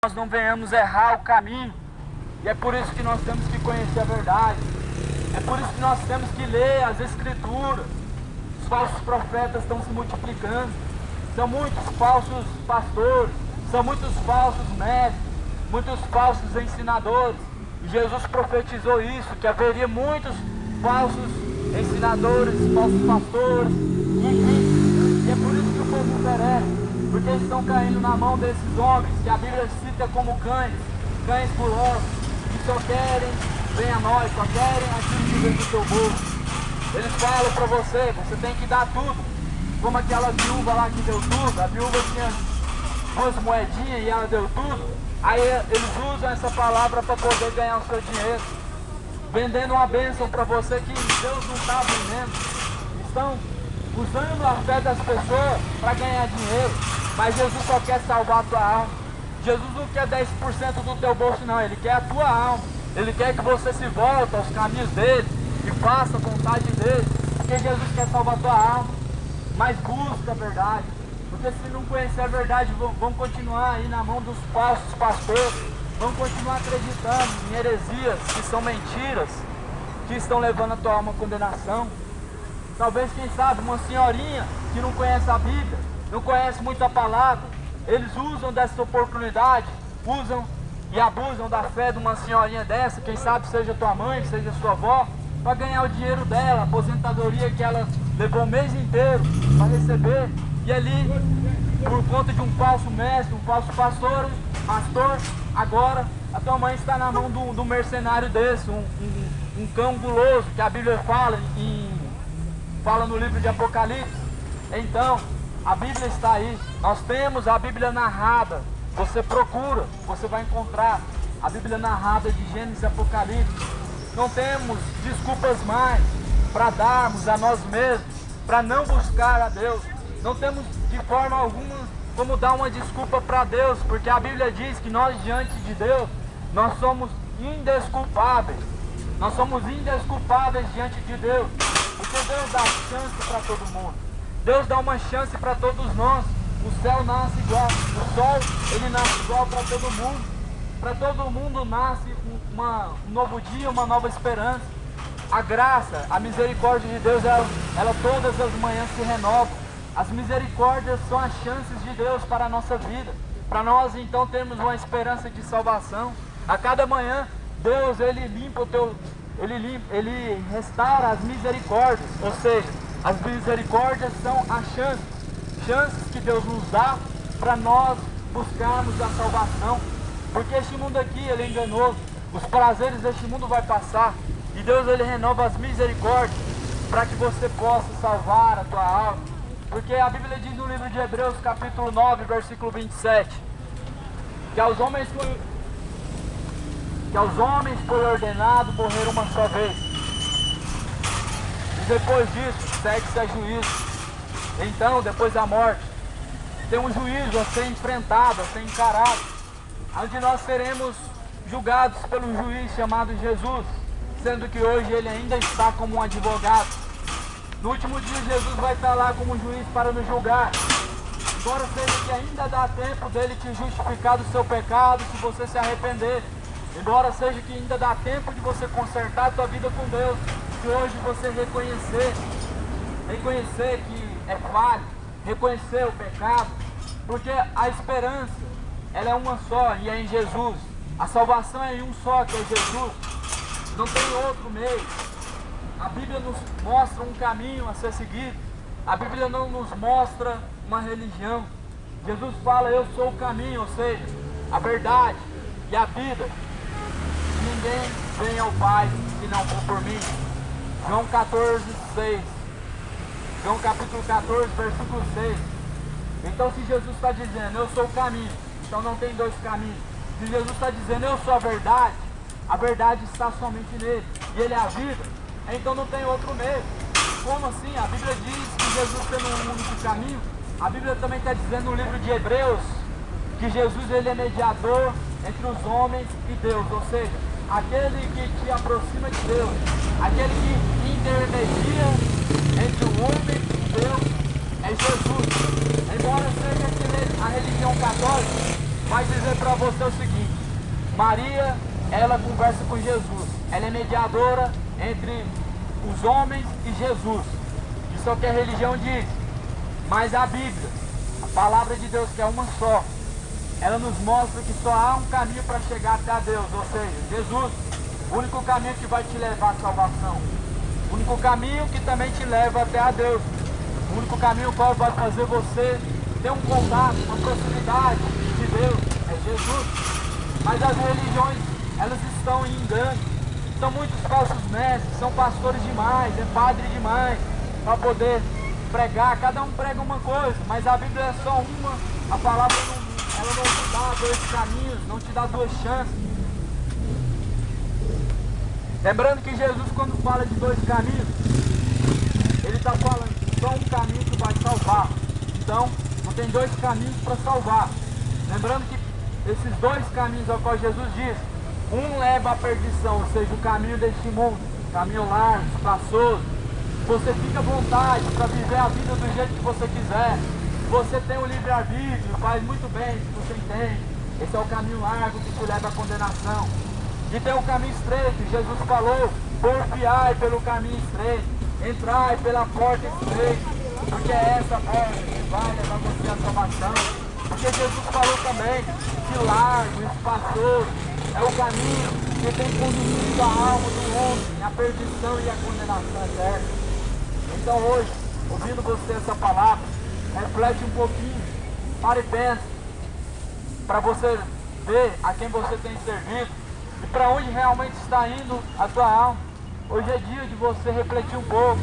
nós não venhamos errar o caminho. E é por isso que nós temos que conhecer a verdade. É por isso que nós temos que ler as Escrituras. Os falsos profetas estão se multiplicando. São muitos falsos pastores, são muitos falsos mestres, muitos falsos ensinadores. E Jesus profetizou isso, que haveria muitos falsos ensinadores, falsos pastores, enfim. E é por isso que o povo perece. Porque eles estão caindo na mão desses homens, que a Bíblia cita como cães gulosos, que só querem, vem a nós, só querem aquilo que vem do seu bolso. Eles falam para você tem que dar tudo. Como aquela viúva lá que deu tudo, a viúva tinha 2 moedinhas e ela deu tudo. Aí eles usam essa palavra para poder ganhar o seu dinheiro, vendendo uma bênção para você que Deus não está vendendo. Estão usando a fé das pessoas para ganhar dinheiro. Mas Jesus só quer salvar a tua alma. Jesus não quer 10% do teu bolso, não. Ele quer a tua alma. Ele quer que você se volte aos caminhos dele e faça a vontade dele. Porque Jesus quer salvar a tua alma. Mas busca a verdade. Porque se não conhecer a verdade, vão continuar aí na mão dos falsos pastores. Vão continuar acreditando em heresias que são mentiras, que estão levando a tua alma à condenação. Talvez, quem sabe, uma senhorinha que não conhece a Bíblia, não conhece muito a palavra, eles usam dessa oportunidade, usam e abusam da fé de uma senhorinha dessa, quem sabe seja tua mãe, seja sua avó, para ganhar o dinheiro dela, a aposentadoria que ela levou o mês inteiro para receber. E ali, por conta de um falso mestre, um falso pastor, agora a tua mãe está na mão do mercenário desse, um cão guloso, que a Bíblia fala no livro de Apocalipse. Então, a Bíblia está aí. Nós temos a Bíblia narrada. Você procura, você vai encontrar a Bíblia narrada de Gênesis e Apocalipse. Não temos desculpas mais para darmos a nós mesmos, para não buscar a Deus. Não temos de forma alguma como dar uma desculpa para Deus, porque a Bíblia diz que nós diante de Deus, nós somos indesculpáveis. Nós somos indesculpáveis diante de Deus, porque Deus dá chance para todo mundo. Deus dá uma chance para todos nós. O céu nasce igual, o sol ele nasce igual para todo mundo. Para todo mundo nasce um novo dia, uma nova esperança. A graça, a misericórdia de Deus, ela todas as manhãs se renova. As misericórdias são as chances de Deus para a nossa vida. Para nós então termos uma esperança de salvação. A cada manhã Deus ele limpa ele restaura as misericórdias, ou seja, as misericórdias são as chances que Deus nos dá para nós buscarmos a salvação. Porque este mundo aqui, ele é enganoso. Os prazeres deste mundo vai passar. E Deus, ele renova as misericórdias para que você possa salvar a tua alma. Porque a Bíblia diz no livro de Hebreus, capítulo 9, versículo 27, que aos homens foi ordenado morrer uma só vez. E depois disso, segue-se a juízo. Então, depois da morte, tem um juízo a ser enfrentado, a ser encarado, onde nós seremos julgados pelo juiz chamado Jesus, sendo que hoje ele ainda está como um advogado. No último dia, Jesus vai estar lá como juiz para nos julgar. Embora seja que ainda dá tempo dele te justificar do seu pecado, se você se arrepender. Embora seja que ainda dá tempo de você consertar a sua vida com Deus, se hoje você reconhecer que é falho, reconhecer o pecado, porque a esperança, ela é uma só e é em Jesus. A salvação é em um só, que é Jesus. Não tem outro meio. A Bíblia nos mostra um caminho a ser seguido. A Bíblia não nos mostra uma religião. Jesus fala, eu sou o caminho, ou seja, a verdade e a vida. Ninguém vem ao Pai se não for por mim. João 14, 6. João capítulo 14, versículo 6. Então, se Jesus está dizendo, eu sou o caminho, então não tem dois caminhos. Se Jesus está dizendo, eu sou a verdade está somente nele, e ele é a vida, então não tem outro meio. Como assim? A Bíblia diz que Jesus tem um único caminho. A Bíblia também está dizendo no livro de Hebreus que Jesus ele é mediador entre os homens e Deus, ou seja, aquele que te aproxima de Deus, aquele que intermedia entre o homem e Deus é Jesus. Embora seja a religião católica, vai dizer para você o seguinte: Maria, ela conversa com Jesus, ela é mediadora entre os homens e Jesus. Isso é o que a religião diz. Mas a Bíblia, a palavra de Deus, que é uma só, ela nos mostra que só há um caminho para chegar até a Deus, ou seja, Jesus, o único caminho que vai te levar à salvação, o único caminho que também te leva até a Deus, o único caminho qual vai fazer você ter um contato, uma proximidade de Deus, é Jesus. Mas as religiões, elas estão em engano, são muitos falsos mestres, são pastores demais, é padre demais, para poder pregar, cada um prega uma coisa, mas a Bíblia é só uma, a palavra ela não te dá dois caminhos, não te dá duas chances. Lembrando que Jesus, quando fala de dois caminhos, ele está falando só um caminho que vai salvar. Então, não tem dois caminhos para salvar. Lembrando que esses dois caminhos ao qual Jesus diz, um leva à perdição, ou seja, o caminho deste mundo, caminho largo, espaçoso. Você fica à vontade para viver a vida do jeito que você quiser. Você tem o livre-arbítrio, faz muito bem, se você entende. Esse é o caminho largo que te leva à condenação. E tem o caminho estreito, Jesus falou: porfiai pelo caminho estreito, entrai pela porta estreita, porque é essa porta que vai levar você à salvação. Porque Jesus falou também que largo, espaçoso, é o caminho que tem conduzido a alma do homem à perdição e à condenação eterna. Então hoje, ouvindo você essa palavra, reflete um pouquinho, para e pensa, para você ver a quem você tem servido e para onde realmente está indo a sua alma. Hoje é dia de você refletir um pouco,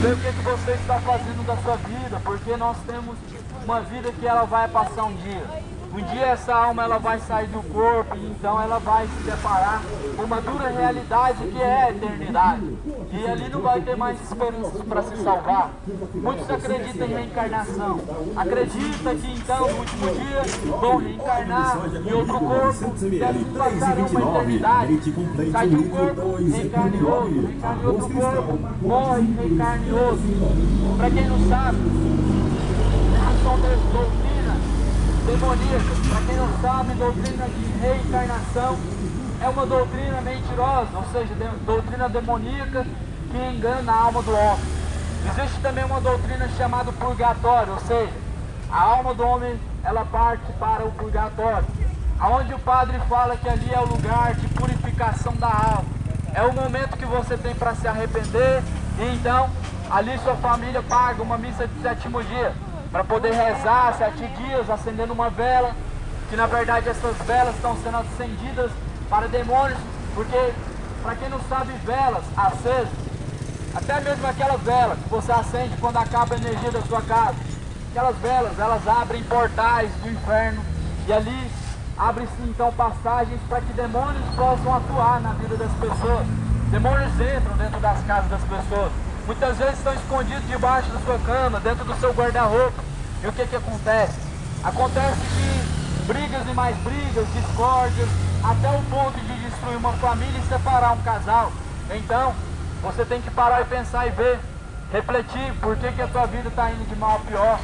ver o que você está fazendo da sua vida, porque nós temos uma vida que ela vai passar um dia. Um dia essa alma ela vai sair do corpo e então ela vai se deparar com uma dura realidade que é a eternidade. E ali não vai ter mais esperanças para se salvar. Muitos acreditam em reencarnação. Acreditam que então no último dia vão reencarnar em outro corpo e assim passarão uma eternidade. Sai de um corpo, reencarna em outro, reencarna em outro corpo, morre, reencarna em outro. Para quem não sabe, isso são doutrinas demoníacas. Para quem não sabe, doutrina de reencarnação é uma doutrina mentirosa, ou seja, doutrina demoníaca que engana a alma do homem. Existe também uma doutrina chamada purgatório, ou seja, a alma do homem ela parte para o purgatório, aonde o padre fala que ali é o lugar de purificação da alma. É o momento que você tem para se arrepender e então ali sua família paga uma missa de 7º dia para poder rezar 7 dias acendendo uma vela, que na verdade essas velas estão sendo acendidas para demônios, porque para quem não sabe, velas acesas, até mesmo aquela vela que você acende quando acaba a energia da sua casa, aquelas velas elas abrem portais do inferno e ali abrem-se então passagens para que demônios possam atuar na vida das pessoas. Demônios entram dentro das casas das pessoas. Muitas vezes estão escondidos debaixo da sua cama, dentro do seu guarda-roupa. E o que acontece? Acontece que brigas e mais brigas, discórdias, até o ponto de destruir uma família e separar um casal. Então, você tem que parar e pensar e ver, refletir, por que a tua vida está indo de mal a pior.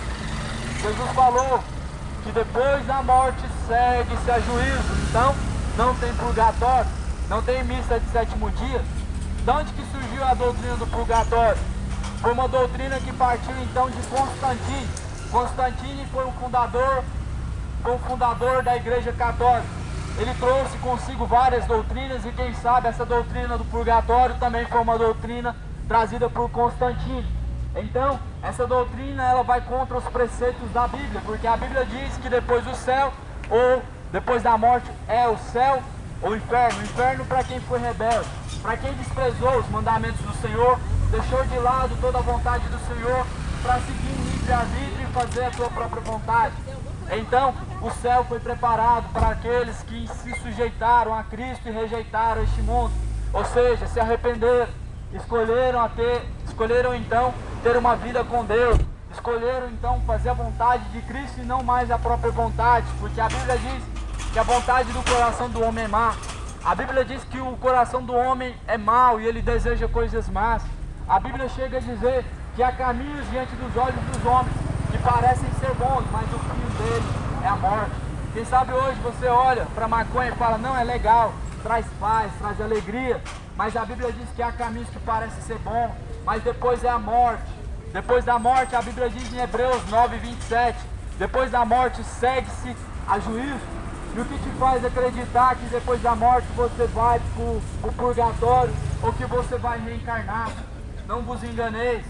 Jesus falou que depois da morte segue-se a juízo. Então, não tem purgatório, não tem missa de 7º dia. De onde que surgiu a doutrina do purgatório? Foi uma doutrina que partiu então de Constantino. Constantino foi o fundador da Igreja Católica. Ele trouxe consigo várias doutrinas e quem sabe essa doutrina do purgatório também foi uma doutrina trazida por Constantino. Então, essa doutrina ela vai contra os preceitos da Bíblia, porque a Bíblia diz que depois do céu, ou depois da morte, é o céu ou o inferno. O inferno para quem foi rebelde, para quem desprezou os mandamentos do Senhor, deixou de lado toda a vontade do Senhor para seguir o livre-arbítrio e fazer a sua própria vontade. Então, o céu foi preparado para aqueles que se sujeitaram a Cristo e rejeitaram este mundo, ou seja, se arrependeram, escolheram então ter uma vida com Deus, escolheram então fazer a vontade de Cristo e não mais a própria vontade, porque a Bíblia diz que a vontade do coração do homem é má. A Bíblia diz que o coração do homem é mau e ele deseja coisas más. A Bíblia chega a dizer que há caminhos diante dos olhos dos homens que parecem ser bons, mas o fim dele é a morte. Quem sabe hoje você olha para a maconha e fala, não, é legal, traz paz, traz alegria, mas a Bíblia diz que há caminhos que parecem ser bons, mas depois é a morte. Depois da morte, a Bíblia diz em Hebreus 9:27, depois da morte segue-se a juízo. E o que te faz acreditar que depois da morte você vai para o purgatório ou que você vai reencarnar? Não vos enganeis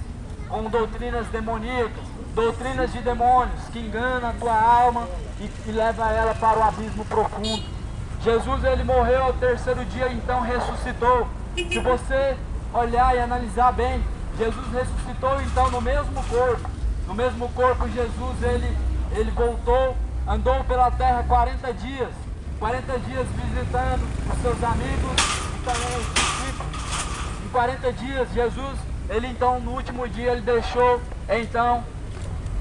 com doutrinas demoníacas, doutrinas de demônios que enganam a tua alma e leva ela para o abismo profundo. Jesus, ele morreu ao terceiro dia, então ressuscitou. Se você olhar e analisar bem, Jesus ressuscitou então no mesmo corpo. No mesmo corpo Jesus, ele voltou, andou pela terra 40 dias. 40 dias visitando os seus amigos e também os discípulos. Em 40 dias Jesus, ele então no último dia, ele deixou então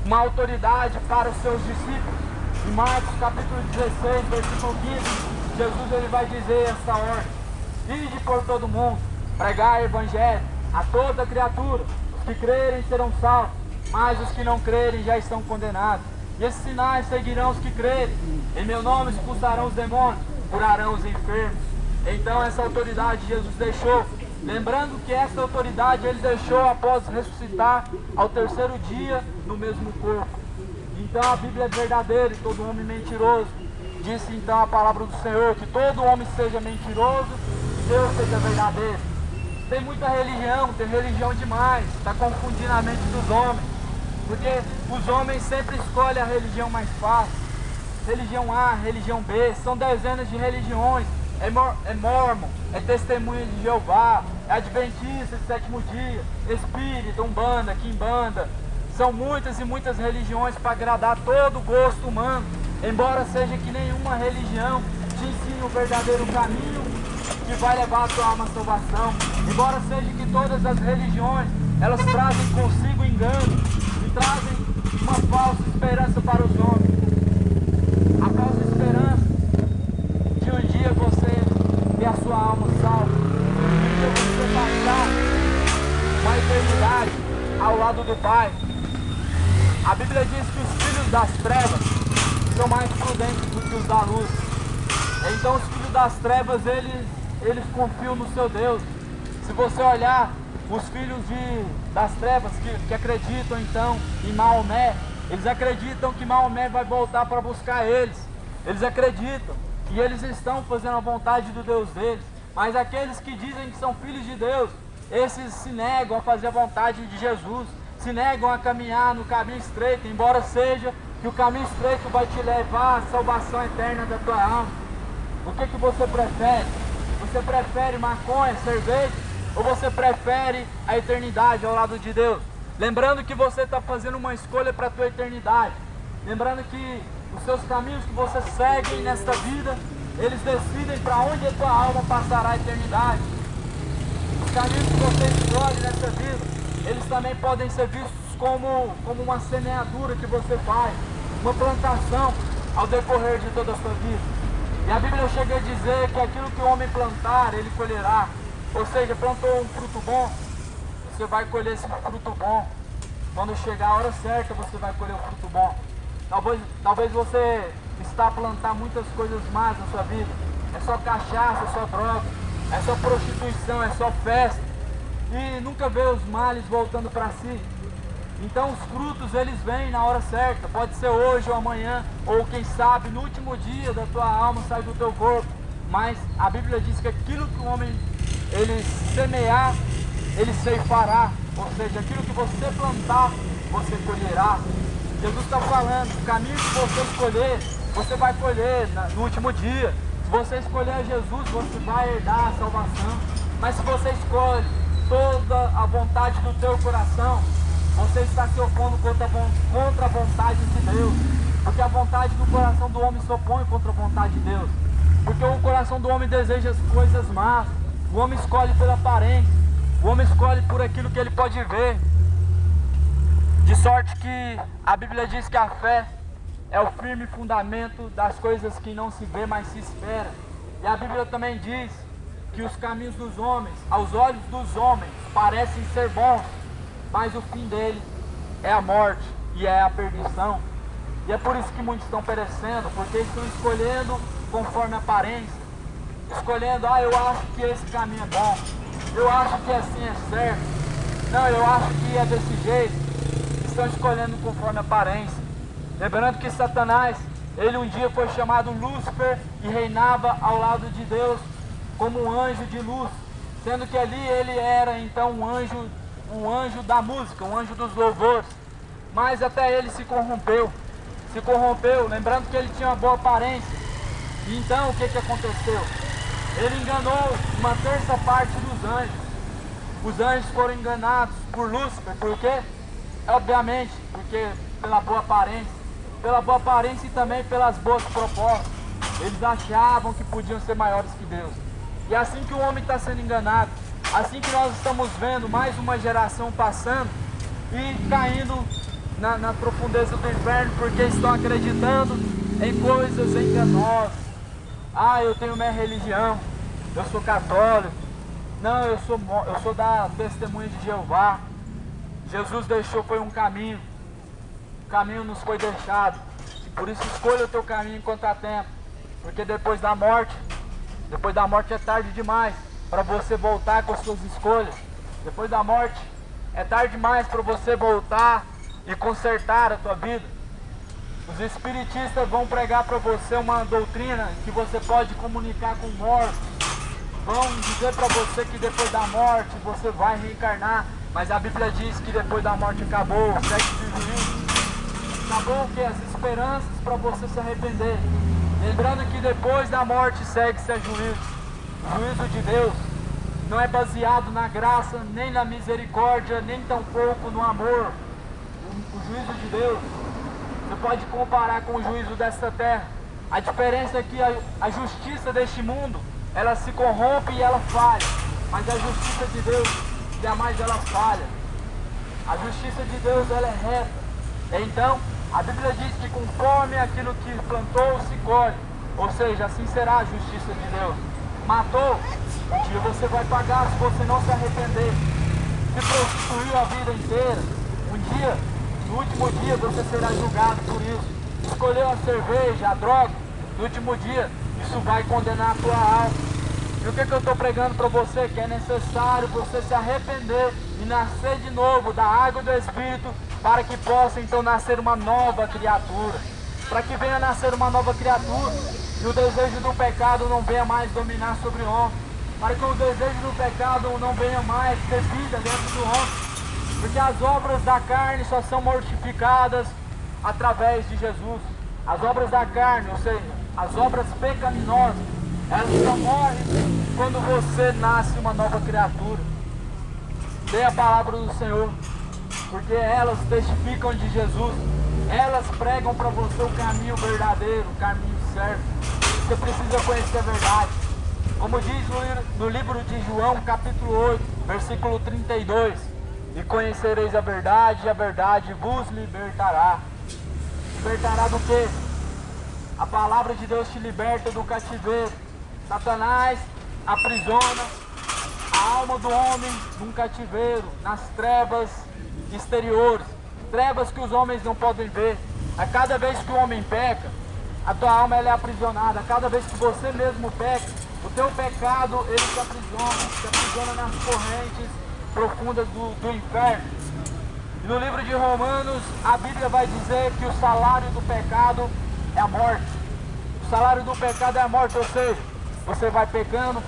uma autoridade para os seus discípulos. Em Marcos capítulo 16, versículo 15, Jesus ele vai dizer essa ordem: ide por todo mundo, pregar o evangelho a toda criatura. Os que crerem serão salvos, mas os que não crerem já estão condenados. E esses sinais seguirão os que crerem. Em meu nome expulsarão os demônios, curarão os enfermos. Então essa autoridade Jesus deixou. Lembrando que essa autoridade ele deixou após ressuscitar ao terceiro dia no mesmo corpo. Então a Bíblia é verdadeira e todo homem mentiroso. Disse então a palavra do Senhor que todo homem seja mentiroso e Deus seja verdadeiro. Tem muita religião, tem religião demais, está confundindo a mente dos homens. Porque os homens sempre escolhem a religião mais fácil. Religião A, religião B, são dezenas de religiões. É Mormon, é Testemunha de Jeová, é Adventista de sétimo dia, Espírita, Umbanda, Quimbanda. São muitas e muitas religiões para agradar todo o gosto humano. Embora seja que nenhuma religião te ensine o verdadeiro caminho que vai levar a tua alma à salvação. Embora seja que todas as religiões, elas trazem consigo engano e trazem uma falsa esperança para os homens. A falsa esperança de um dia você ter a sua alma salva, um dia você passar uma eternidade ao lado do Pai. A Bíblia diz que os filhos das trevas são mais prudentes do que os da luz. Então os filhos das trevas, eles confiam no seu Deus. Se você olhar os filhos das trevas que acreditam então em Maomé, eles acreditam que Maomé vai voltar para buscar eles. Eles acreditam e eles estão fazendo a vontade do Deus deles. Mas aqueles que dizem que são filhos de Deus, esses se negam a fazer a vontade de Jesus, se negam a caminhar no caminho estreito, embora seja que o caminho estreito vai te levar à salvação eterna da tua alma. O que você prefere? Você prefere maconha, cerveja, ou você prefere a eternidade ao lado de Deus? Lembrando que você está fazendo uma escolha para a tua eternidade. Lembrando que os seus caminhos que você segue nesta vida, eles decidem para onde a tua alma passará a eternidade. Os caminhos que você escolhe nessa vida, eles também podem ser vistos como uma semeadura que você faz, uma plantação ao decorrer de toda a sua vida. E a Bíblia chega a dizer que aquilo que o homem plantar, ele colherá. Ou seja, plantou um fruto bom, você vai colher esse fruto bom. Quando chegar a hora certa, você vai colher o fruto bom. Talvez você está a plantar muitas coisas más na sua vida. É só cachaça, é só droga, é só prostituição, é só festa. E nunca vê os males voltando para si. Então os frutos, eles vêm na hora certa. Pode ser hoje ou amanhã, ou quem sabe no último dia da tua alma sai do teu corpo. Mas a Bíblia diz que aquilo que o homem ele semear, ele ceifará. Ou seja, aquilo que você plantar, você colherá. Jesus está falando, o caminho que você escolher, você vai colher no último dia. Se você escolher Jesus, você vai herdar a salvação. Mas se você escolhe toda a vontade do teu coração, você está se opondo contra a vontade de Deus. Porque a vontade do coração do homem se opõe contra a vontade de Deus. Porque o coração do homem deseja as coisas más. O homem escolhe pela aparência. O homem escolhe por aquilo que ele pode ver. De sorte que a Bíblia diz que a fé é o firme fundamento das coisas que não se vê, mas se espera. E a Bíblia também diz que os caminhos dos homens, aos olhos dos homens, parecem ser bons, mas o fim dele é a morte e é a perdição. E é por isso que muitos estão perecendo, porque estão escolhendo conforme a aparência. Escolhendo, eu acho que esse caminho é bom. Eu acho que assim é certo. Não, eu acho que é desse jeito. Estão escolhendo conforme a aparência. Lembrando que Satanás, ele um dia foi chamado Lúcifer e reinava ao lado de Deus como um anjo de luz. Sendo que ali ele era então um anjo da música, um anjo dos louvores. Mas até ele se corrompeu, lembrando que ele tinha uma boa aparência. E então o que aconteceu? Ele enganou uma terça parte dos anjos. Os anjos foram enganados por Lúcifer, por quê? Obviamente, porque pela boa aparência e também pelas boas propostas. Eles achavam que podiam ser maiores que Deus. E é assim que o homem está sendo enganado, assim que nós estamos vendo mais uma geração passando e caindo na profundeza do inferno, porque estão acreditando em coisas enganosas. Eu tenho minha religião, eu sou católico, não, eu sou da Testemunha de Jeová. Jesus deixou, foi um caminho, o caminho nos foi deixado, e por isso escolha o teu caminho enquanto há tempo, porque depois da morte é tarde demais para você voltar com as suas escolhas. Depois da morte é tarde demais para você voltar e consertar a tua vida. Os espiritistas vão pregar para você uma doutrina que você pode comunicar com mortos. Vão dizer para você que depois da morte você vai reencarnar, mas a Bíblia diz que depois da morte acabou o sexo de juízo. Acabou o que? As esperanças para você se arrepender. Lembrando que depois da morte segue-se a juízo. O juízo de Deus não é baseado na graça, nem na misericórdia, nem tampouco no amor. O juízo de Deus, você pode comparar com o juízo desta terra. A diferença é que a justiça deste mundo, ela se corrompe e ela falha. Mas a justiça de Deus, jamais ela falha. A justiça de Deus, ela é reta. Então, a Bíblia diz que conforme aquilo que plantou se colhe. Ou seja, assim será a justiça de Deus. Matou, um dia você vai pagar se você não se arrepender. Se prostituiu a vida inteira, um dia, no último dia você será julgado por isso. Escolheu a cerveja, a droga, no último dia isso vai condenar a tua alma. E o que eu estou pregando para você? Que é necessário você se arrepender e nascer de novo da água e do Espírito, para que possa então nascer uma nova criatura. Para que venha nascer uma nova criatura e o desejo do pecado não venha mais dominar sobre o homem. Para que o desejo do pecado não venha mais ter vida dentro do homem. Porque as obras da carne só são mortificadas através de Jesus. As obras da carne, ou seja, as obras pecaminosas, elas só morrem quando você nasce uma nova criatura. Dê a palavra do Senhor, porque elas testificam de Jesus. Elas pregam para você o caminho verdadeiro, o caminho certo. Você precisa conhecer a verdade. Como diz no livro de João, capítulo 8, versículo 32. E conhecereis a verdade, e a verdade vos libertará. Libertará do quê? A palavra de Deus te liberta do cativeiro. Satanás aprisiona a alma do homem num cativeiro, nas trevas exteriores, trevas que os homens não podem ver. A cada vez que o homem peca, a tua alma ela é aprisionada. A cada vez que você mesmo peca, o teu pecado ele se aprisiona nas correntes profundas do inferno. E no livro de Romanos, a Bíblia vai dizer que o salário do pecado é a morte. O salário do pecado é a morte, ou seja, você vai pecando,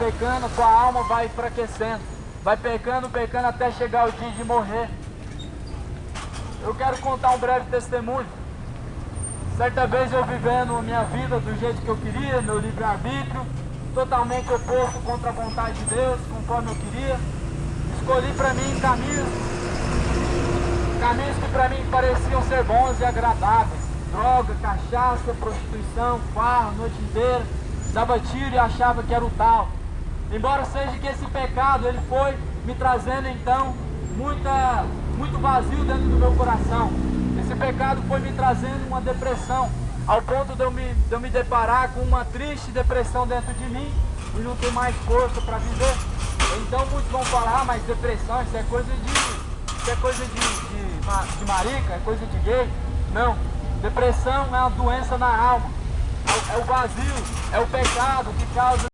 tua alma vai enfraquecendo. Vai pecando até chegar o dia de morrer. Eu quero contar um breve testemunho. Certa vez eu vivendo a minha vida do jeito que eu queria, meu livre-arbítrio, totalmente oposto contra a vontade de Deus, conforme eu queria. Escolhi para mim caminhos que para mim pareciam ser bons e agradáveis. Droga, cachaça, prostituição, farra, a noite inteira. Dava tiro e achava que era o tal. Embora seja que esse pecado ele foi me trazendo então muito vazio dentro do meu coração. Esse pecado foi me trazendo uma depressão, ao ponto de eu me deparar com uma triste depressão dentro de mim e não ter mais força para viver. Então muitos vão falar, mas depressão, isso é coisa de marica, é coisa de gay. Não, Depressão é uma doença na alma. É o vazio, é o pecado que causa